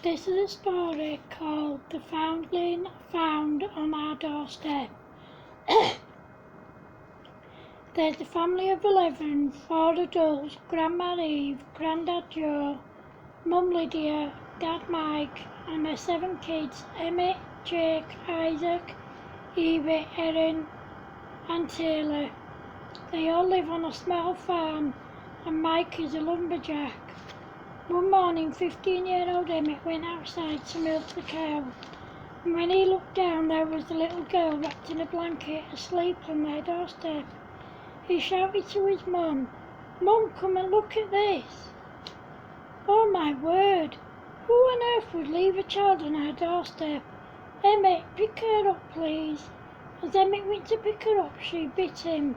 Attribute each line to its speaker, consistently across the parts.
Speaker 1: This is a story called The Foundling Found on Our Doorstep. There's a family of 11, 4 adults, Grandma Eve, Grandad Joe, Mum Lydia, Dad Mike, and their 7 kids, Emmett, Jake, Isaac, Evie, Erin, and Taylor. They all live on a small farm, and Mike is a lumberjack. One morning, 15-year-old Emmett went outside to milk the cow, and when he looked down, there was a little girl wrapped in a blanket, asleep on their doorstep. He shouted to his mum, "Mum, come and look at this." "Oh my word, who on earth would leave a child on our doorstep? Emmett, pick her up, please." As Emmett went to pick her up, she bit him.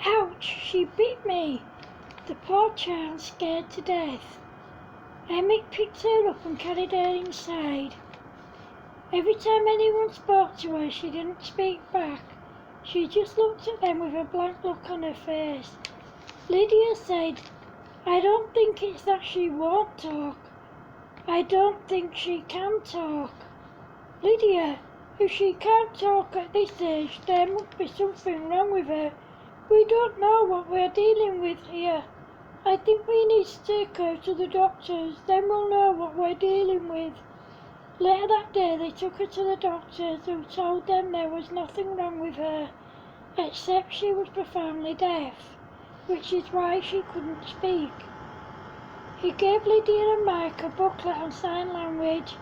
Speaker 1: "Ouch, she bit me!" The poor child, scared to death. Emmett picked her up and carried her inside. Every time anyone spoke to her, she didn't speak back. She just looked at them with a blank look on her face. Lydia said, "I don't think it's that she won't talk. I don't think she can talk." "Lydia, if she can't talk at this age, there must be something wrong with her. We don't know what we're dealing with here. I think we need to take her to the doctors, then we'll know what we're dealing with." Later that day, they took her to the doctors, who told them there was nothing wrong with her, except she was profoundly deaf, which is why she couldn't speak. He gave Lydia and Mike a booklet on sign language.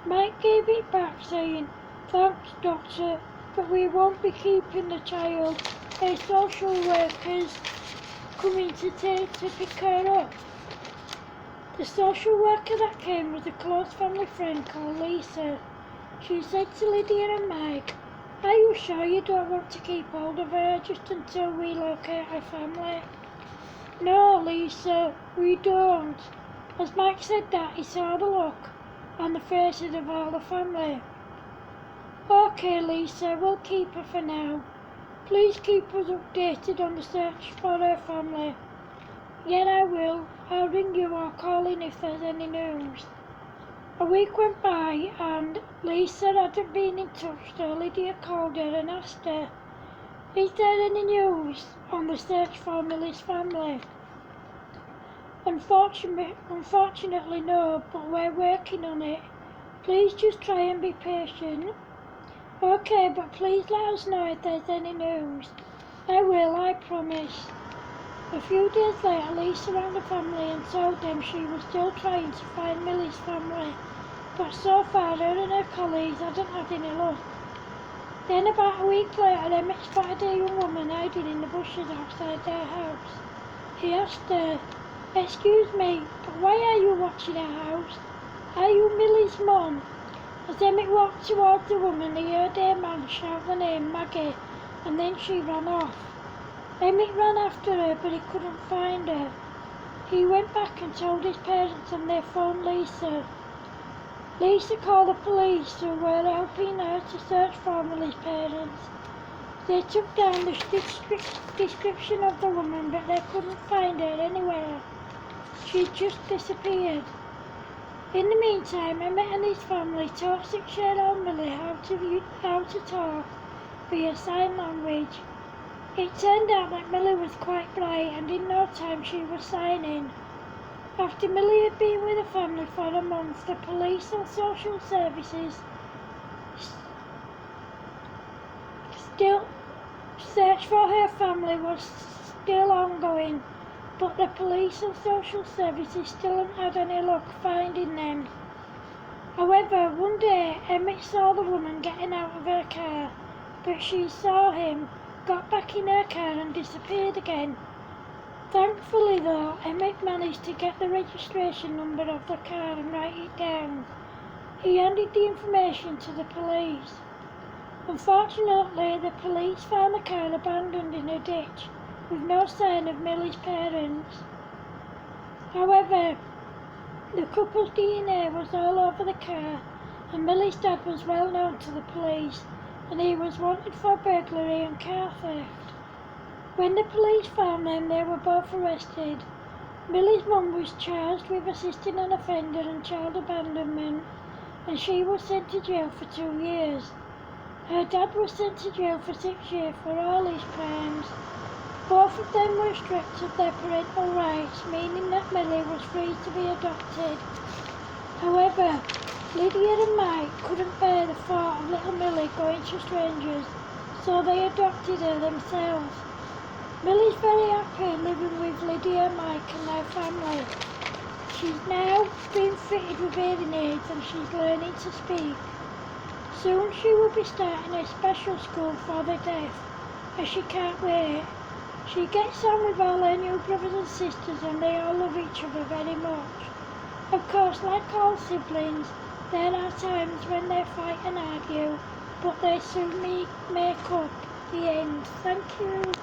Speaker 1: Mike gave it back, saying, "Thanks, doctor, but we won't be keeping the child. A social worker's coming to pick her up." The social worker that came was a close family friend called Lisa. She said to Lydia and Mike, "Are you sure you don't want to keep hold of her just until we locate her family?" "No, Lisa, we don't." As Mike said that, he saw the look on the faces of all the family. "Okay, Lisa, we'll keep her for now. Please keep us updated on the search for her family." "Yeah, I will. I'll ring you or call in if there's any news." A week went by and Lisa hadn't been in touch, so Lydia called her and asked her, "Is there any news on the search for Millie's family?" Unfortunately no, but we're working on it. Please just try and be patient." "Okay, but please let us know if there's any news." "I will, I promise." A few days later, Lisa rang the family and told them she was still trying to find Millie's family, but so far her and her colleagues hadn't had any luck. Then about a week later, Emmett spotted a young woman hiding in the bushes outside their house. He asked her, "Excuse me, but why are you watching our house? Are you Millie's mum?" As Emmett walked towards the woman, he heard a man shout the name Maggie, and then she ran off. Emmett ran after her, but he couldn't find her. He went back and told his parents, and they phoned Lisa. Lisa called the police, who were helping her to search for Millie's parents. They took down the description of the woman, but they couldn't find her anywhere. She'd just disappeared. In the meantime, Emmett and his family taught 6-year-old Millie how to talk via sign language. It turned out that Millie was quite bright, and in no time she was signing. After Millie had been with the family for a month, the police and social services still search for her family was still ongoing, but the police and social services still hadn't had any luck finding them. However, one day Emmett saw the woman getting out of her car, but she saw him, got back in her car and disappeared again. Thankfully though, Emmett managed to get the registration number of the car and write it down. He handed the information to the police. Unfortunately, the police found the car abandoned in a ditch with no sign of Millie's parents. However, the couple's DNA was all over the car, and Millie's dad was well known to the police, and he was wanted for burglary and car theft. When the police found them, they were both arrested. Millie's mum was charged with assisting an offender and child abandonment, and she was sent to jail for 2 years. Her dad was sent to jail for 6 years for all his crimes. Both of them were stripped of their parental rights, meaning that Millie was free to be adopted. However, Lydia and Mike couldn't bear the thought of little Millie going to strangers, so they adopted her themselves. Millie's very happy living with Lydia, Mike and their family. She's now been fitted with hearing aids and she's learning to speak. Soon she will be starting a special school for the deaf, and she can't wait. She gets on with all her new brothers and sisters and they all love each other very much. Of course, like all siblings, there are times when they fight and argue, but they soon make up the end. Thank you.